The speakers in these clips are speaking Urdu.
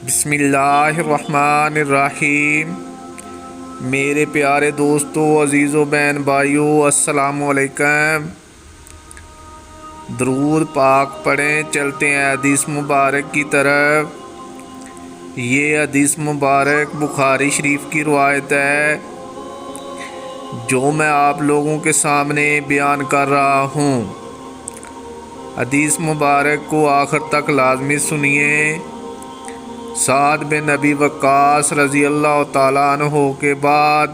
بسم اللہ الرحمن الرحیم۔ میرے پیارے دوستو، عزیز و بہن بھائیو، السلام علیکم۔ درود پاک پڑھیں، چلتے ہیں حدیث مبارک کی طرف۔ یہ حدیث مبارک بخاری شریف کی روایت ہے جو میں آپ لوگوں کے سامنے بیان کر رہا ہوں۔ حدیث مبارک کو آخر تک لازمی سنیے۔ سعد بن ابی وقاص رضی اللہ تعالیٰ عنہ کے بعد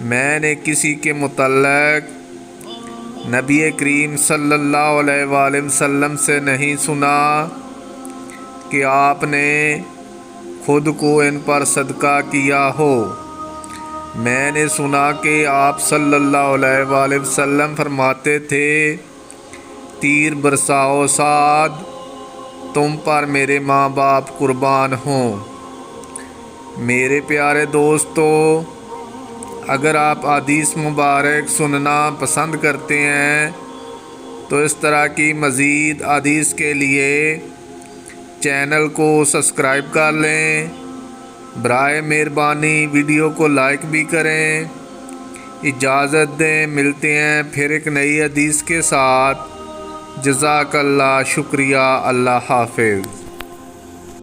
میں نے کسی کے متعلق نبی کریم صلی اللہ علیہ وآلہ وسلم سے نہیں سنا کہ آپ نے خود کو ان پر صدقہ کیا ہو۔ میں نے سنا کہ آپ صلی اللہ علیہ وآلہ وسلم فرماتے تھے، تیر برساؤ سعد، تم پر میرے ماں باپ قربان ہوں۔ میرے پیارے دوستو، اگر آپ حدیث مبارک سننا پسند کرتے ہیں تو اس طرح کی مزید حدیث کے لیے چینل کو سبسکرائب کر لیں۔ برائے مہربانی ویڈیو کو لائک بھی کریں۔ اجازت دیں، ملتے ہیں پھر ایک نئی حدیث کے ساتھ۔ جزاک اللہ، شکریہ، اللہ حافظ۔